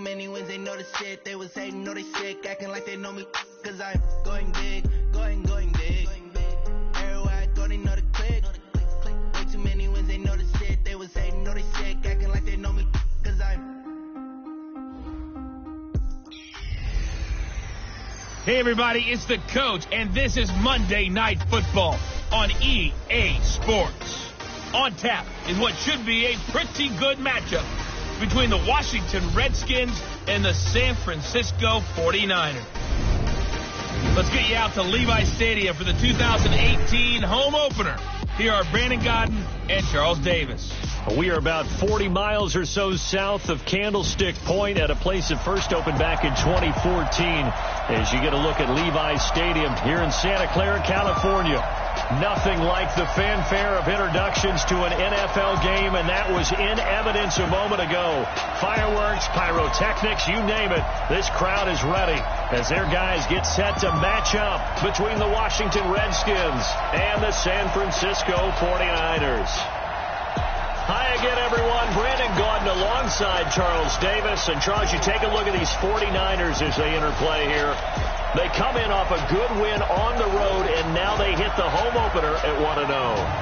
many wins, they know the shit. They was hating, know they sick, acting like they know me. Cause I'm going big, going big. Everywhere I go, they know the click. Way too many wins, they know the shit. They was hating, know they sick, acting like they know me. Cause I'm. Hey everybody, it's the coach, and this is Monday Night Football on EA Sports. On tap is what should be a pretty good matchup between the Washington Redskins and the San Francisco 49ers. Let's get you out to Levi Stadium for the 2018 home opener. Here are Brandon Godden and Charles Davis. We are about 40 miles or so south of Candlestick Point at a place that first opened back in 2014 as you get a look at Levi Stadium here in Santa Clara, California. Nothing like the fanfare of introductions to an NFL game, and that was in evidence a moment ago. Fireworks, pyrotechnics, you name it. This crowd is ready as their guys get set to match up between the Washington Redskins and the San Francisco 49ers. Hi again, everyone. Brandon Gaudin alongside Charles Davis. And, Charles, you take a look at these 49ers as they interplay here. They come in off a good win on the road, and now they hit the home opener at 1-0.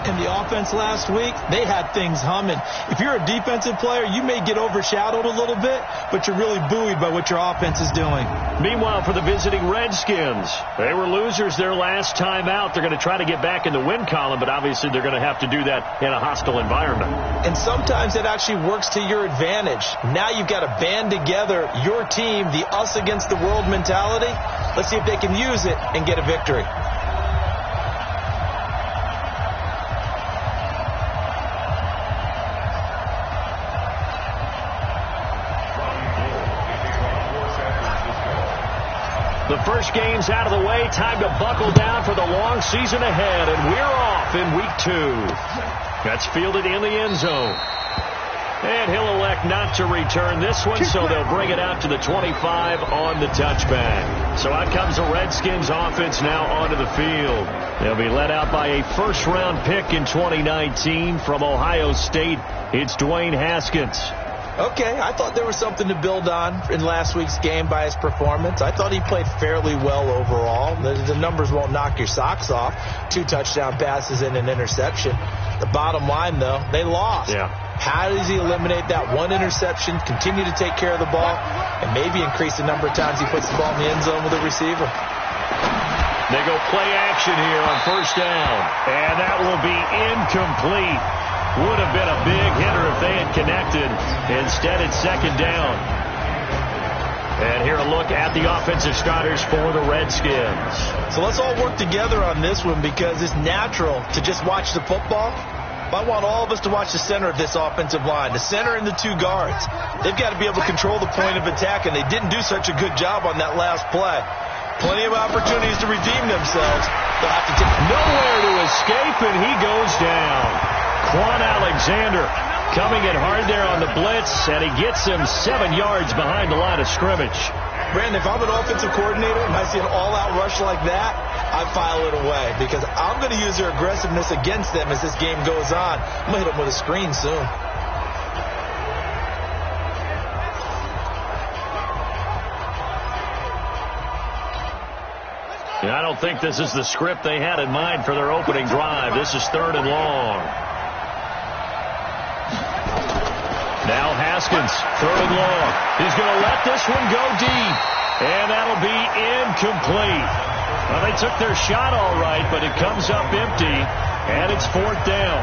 In the offense last week, they had things humming. If you're a defensive player, you may get overshadowed a little bit, but you're really buoyed by what your offense is doing. Meanwhile, for the visiting Redskins, they were losers their last time out. They're going to try to get back in the win column, but obviously they're going to have to do that in a hostile environment. And sometimes it actually works to your advantage. Now you've got to band together your team, the us against the world mentality. Let's see if they can use it and get a victory. The first game's out of the way. Time to buckle down for the long season ahead, and we're off in week 2. That's fielded in the end zone. And he'll elect not to return this one, so they'll bring it out to the 25 on the touchback. So out comes the Redskins offense now onto the field. They'll be led out by a first-round pick in 2019 from Ohio State. It's Dwayne Haskins. Okay, I thought there was something to build on in last week's game by his performance. I thought he played fairly well overall. The numbers won't knock your socks off. 2 touchdown passes and an interception. The bottom line, though, they lost. Yeah. How does he eliminate that one interception, continue to take care of the ball, and maybe increase the number of times he puts the ball in the end zone with a receiver? They go play action here on first down, and that will be incomplete. Would have been a big hitter if they had connected. Instead, it's second down. And here a look at the offensive starters for the Redskins. So let's all work together on this one because it's natural to just watch the football. I want all of us to watch the center of this offensive line, the center and the 2 guards. They've got to be able to control the point of attack, and they didn't do such a good job on that last play. Plenty of opportunities to redeem themselves. They'll have to take nowhere to escape, and he goes down. Quan Alexander coming in hard there on the blitz, and he gets him 7 yards behind the line of scrimmage. Brandon, if I'm an offensive coordinator and I see an all-out rush like that, I file it away because I'm going to use their aggressiveness against them as this game goes on. I'm going to hit them with a screen soon. Yeah, I don't think this is the script they had in mind for their opening drive. This is 3rd and long. Now Haskins, 3rd and long. He's going to let this one go deep, and that'll be incomplete. Well, they took their shot all right, but it comes up empty, and it's 4th down.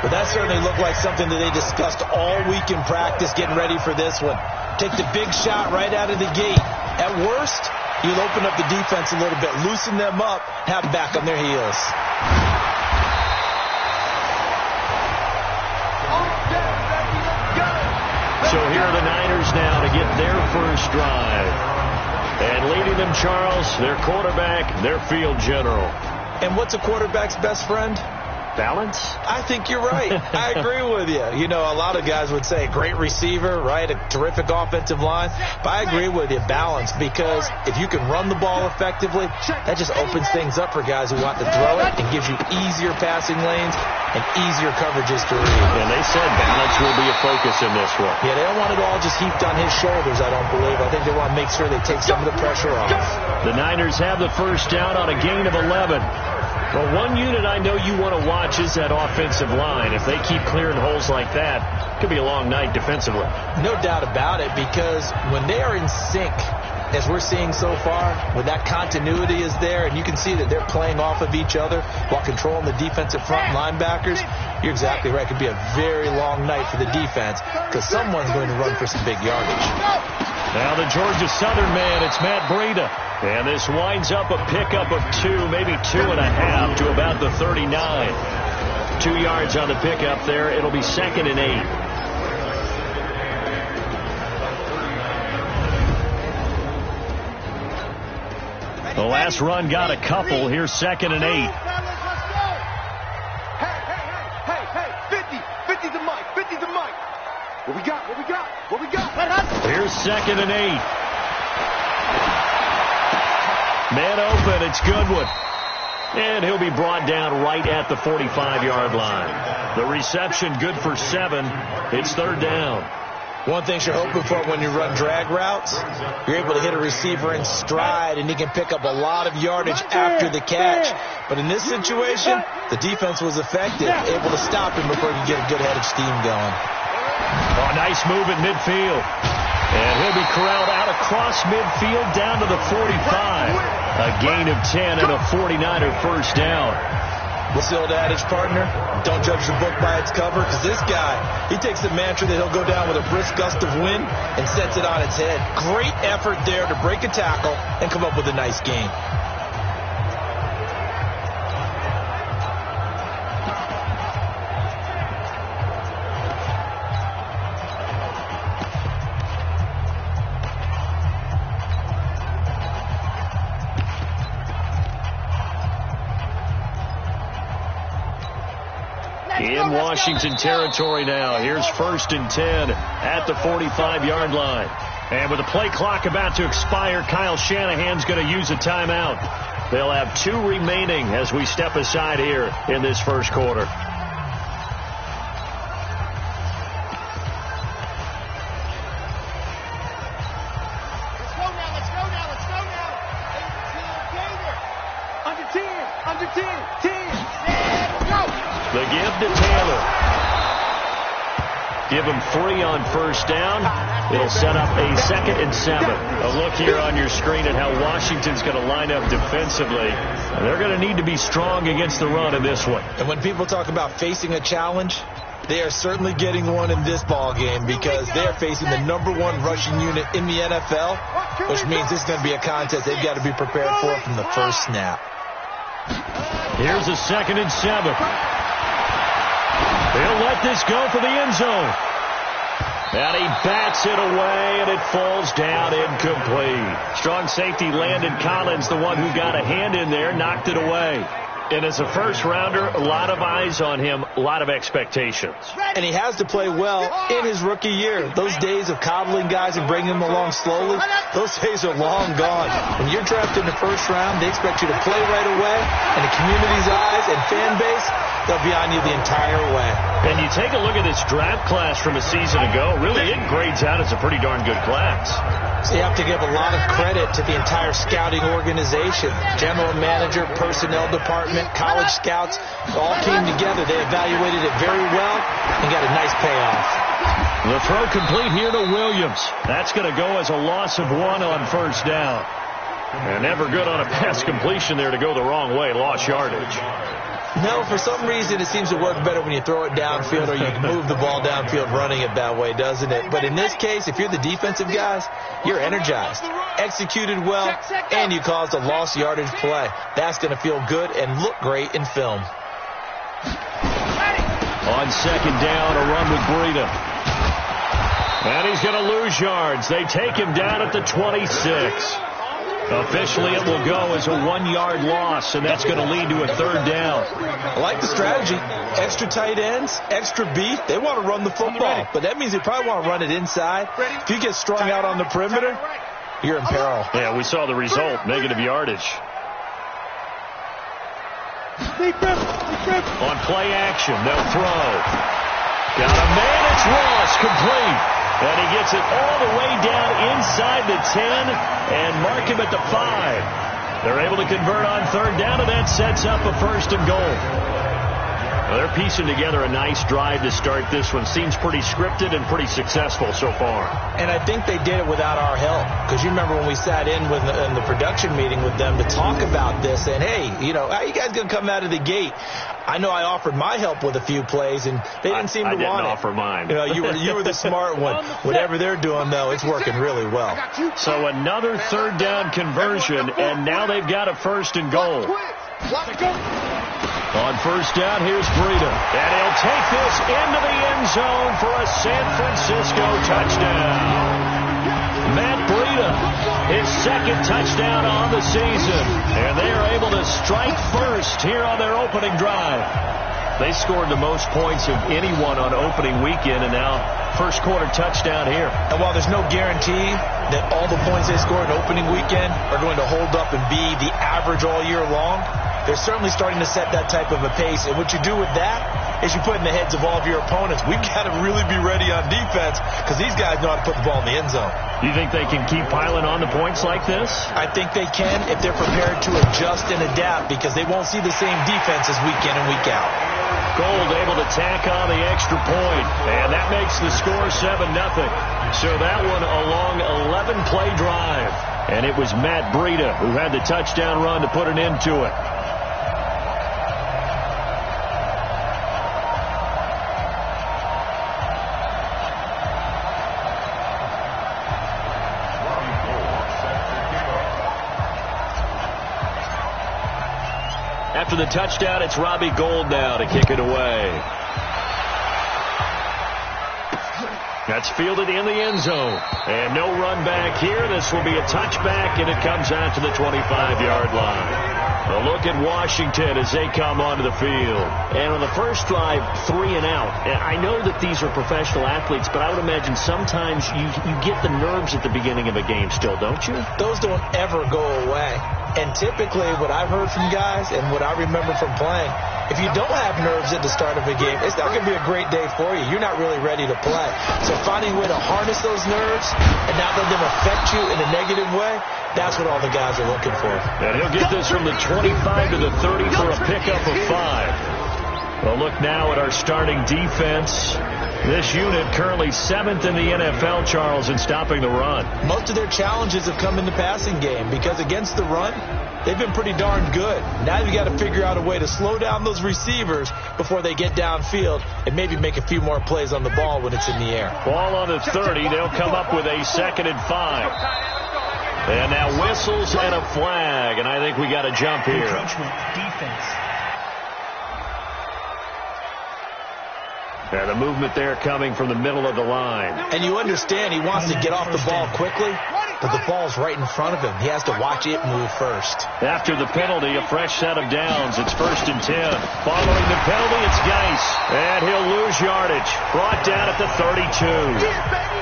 But that certainly looked like something that they discussed all week in practice getting ready for this one. Take the big shot right out of the gate. At worst, you'll open up the defense a little bit, loosen them up, have them back on their heels. So here are the Niners now to get their first drive. And leading them, Charles, their quarterback, their field general. And what's a quarterback's best friend? Balance? I think you're right. I agree with you. You know, a lot of guys would say great receiver, right? A terrific offensive line. But I agree with you, balance, because if you can run the ball effectively, that just opens things up for guys who want to throw it and gives you easier passing lanes and easier coverages to read. And they said balance will be a focus in this one. Yeah, they don't want it all just heaped on his shoulders, I don't believe. I think they want to make sure they take some of the pressure off. The Niners have the first down on a gain of 11. Well, one unit I know you want to watch is that offensive line. If they keep clearing holes like that, it could be a long night defensively. No doubt about it, because when they are in sync, as we're seeing so far, when that continuity is there and you can see that they're playing off of each other while controlling the defensive front linebackers, you're exactly right. It could be a very long night for the defense because someone's going to run for some big yardage. Now the Georgia Southern man, it's Matt Breida. And this winds up a pickup of 2, maybe 2.5 to about the 39. 2 yards on the pickup there. It'll be 2nd and 8. The last run got a couple. Here's 2nd and 8. Hey, 50 to Mike, 50 to Mike. What we got? Here's 2nd and 8. Man open, it's Goodwin. And he'll be brought down right at the 45-yard line. The reception good for 7. It's 3rd down. One thing you're hoping for when you run drag routes, you're able to hit a receiver in stride, and he can pick up a lot of yardage after the catch. But in this situation, the defense was effective, able to stop him before he could get a good head of steam going. Oh, nice move at midfield. And he'll be corralled out across midfield down to the 45. A gain of 10 and a 49er first down. What's the old adage, partner? Don't judge the book by its cover, because this guy, he takes the mantra that he'll go down with a brisk gust of wind and sets it on its head. Great effort there to break a tackle and come up with a nice gain. In Washington territory now. Here's 1st and 10 at the 45-yard line. And with the play clock about to expire, Kyle Shanahan's going to use a timeout. They'll have 2 remaining as we step aside here in this first quarter. Let's go now. Under 10. The give to Taylor. Give him 3 on first down. It'll set up a 2nd and 7. A look here on your screen at how Washington's going to line up defensively. They're going to need to be strong against the run in this one. And when people talk about facing a challenge, they are certainly getting one in this ball game because they're facing the #1 rushing unit in the NFL, which means this is going to be a contest they've got to be prepared for from the first snap. Here's a 2nd and 7. He'll let this go for the end zone. And he bats it away, and it falls down incomplete. Strong safety Landon Collins, the one who got a hand in there, knocked it away. And as a first-rounder, a lot of eyes on him, a lot of expectations. And he has to play well in his rookie year. Those days of coddling guys and bringing them along slowly, those days are long gone. When you're drafted in the first round, they expect you to play right away, and the community's eyes and fan base, they'll be on you the entire way. And you take a look at this draft class from a season ago, really it grades out as a pretty darn good class. So you have to give a lot of credit to the entire scouting organization. General manager, personnel department, college scouts, all came together. They evaluated it very well and got a nice payoff. The throw complete here to Williams. That's going to go as a loss of 1 on first down. And never good on a pass completion there to go the wrong way. Lost yardage. No, for some reason it seems to work better when you throw it downfield or you move the ball downfield running it that way, doesn't it? But in this case, if you're the defensive guys, you're energized, executed well, and you caused a lost yardage play. That's going to feel good and look great in film. On second down, a run with Breida. And he's going to lose yards. They take him down at the 26. Officially, it will go as a 1-yard loss, and that's going to lead to a 3rd down. I like the strategy. Extra tight ends, extra beef. They want to run the football, but that means they probably want to run it inside. If you get strung out on the perimeter, you're in peril. Yeah, we saw the result, negative yardage. On play action, they'll throw. Got a man, it's Ross, complete. And he gets it all the way down inside the 10 and mark him at the 5. They're able to convert on 3rd down, and that sets up a 1st and goal. Well, they're piecing together a nice drive to start this one. Seems pretty scripted and pretty successful so far. And I think they did it without our help. Because you remember when we sat in the production meeting with them to talk about this, and hey, you know, how are you guys going to come out of the gate? I know I offered my help with a few plays, and they didn't seem to want it. I didn't offer mine. You know, you were the smart one. Whatever they're doing, though, it's working really well. So another 3rd down conversion, and now they've got a 1st and goal. On 1st down, here's Breida. And he'll take this into the end zone for a San Francisco touchdown. Matt Breida, his 2nd touchdown on the season. And they are able to strike first here on their opening drive. They scored the most points of anyone on opening weekend, and now 1st quarter touchdown here. And while there's no guarantee that all the points they scored in opening weekend are going to hold up and be the average all year long, they're certainly starting to set that type of a pace. And what you do with that is you put in the heads of all of your opponents, we've got to really be ready on defense because these guys know how to put the ball in the end zone. You think they can keep piling on the points like this? I think they can if they're prepared to adjust and adapt because they won't see the same defenses week in and week out. Gold able to tack on the extra point, and that makes the score 7-0. So that one a long 11-play drive, and it was Matt Breida who had the touchdown run to put an end to it. After the touchdown, it's Robbie Gould now to kick it away. That's fielded in the end zone. And no run back here. This will be a touchback, and it comes out to the 25-yard line. A look at Washington as they come onto the field. And on the first drive, 3 and out. And I know that these are professional athletes, but I would imagine sometimes you get the nerves at the beginning of a game still, don't you? Those don't ever go away. And typically what I've heard from guys and what I remember from playing, if you don't have nerves at the start of a game, it's not going to be a great day for you. You're not really ready to play. So finding a way to harness those nerves and not let them affect you in a negative way, that's what all the guys are looking for. And he'll get this from the 25 to the 30 for a pickup of 5. Well, look now at our starting defense. This unit currently 7th in the NFL, Charles, in stopping the run. Most of their challenges have come in the passing game because against the run, they've been pretty darn good. Now you've got to figure out a way to slow down those receivers before they get downfield and maybe make a few more plays on the ball when it's in the air. Ball on the 30. They'll come up with a 2nd and 5. And now whistles and a flag, and I think we got a jump here. Defense. And the movement there coming from the middle of the line. And you understand he wants to get off the ball quickly, but the ball's right in front of him. He has to watch it move first. After the penalty, a fresh set of downs. It's 1st and 10. Following the penalty, it's Geis. And he'll lose yardage. Brought down at the 32.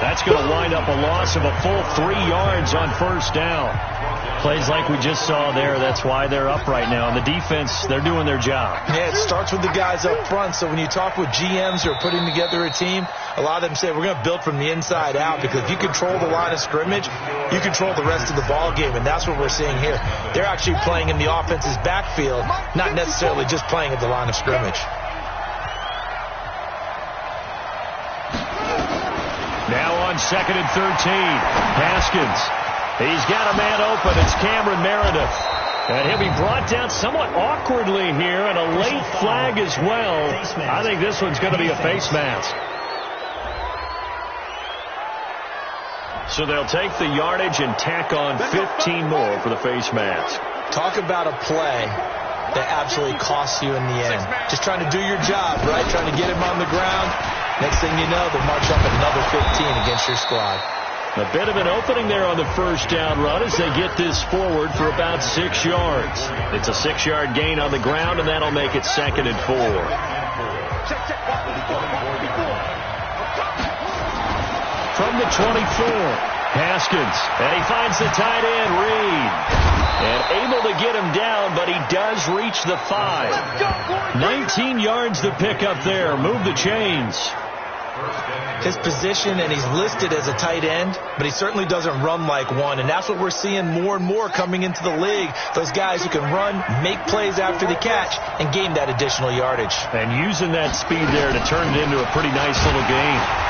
That's going to wind up a loss of a full 3 yards on 1st down. Plays like we just saw there, that's why they're up right now. And the defense, they're doing their job. Yeah, it starts with the guys up front. So when you talk with GMs who are putting together a team, a lot of them say we're going to build from the inside out because if you control the line of scrimmage, you control the rest of the ball game, and that's what we're seeing here. They're actually playing in the offense's backfield, not necessarily just playing at the line of scrimmage. Now on 2nd and 13, Haskins. He's got a man open. It's Cameron Meredith. And he'll be brought down somewhat awkwardly here, and a late flag as well. I think this one's going to be a face mask. So they'll take the yardage and tack on 15 more for the face mask. Talk about a play that absolutely costs you in the end. Just trying to do your job, right? Trying to get him on the ground. Next thing you know, they'll march up another 15 against your squad. A bit of an opening there on the first down run as they get this forward for about 6 yards. It's a 6-yard gain on the ground, and that'll make it 2nd and 4. From the 24, Haskins, and he finds the tight end, Reed. And able to get him down, but he does reach the 5. 19 yards to pick up there. Move the chains. His position, and he's listed as a tight end, but he certainly doesn't run like one. And that's what we're seeing more and more coming into the league. Those guys who can run, make plays after the catch, and gain that additional yardage. And using that speed there to turn it into a pretty nice little gain.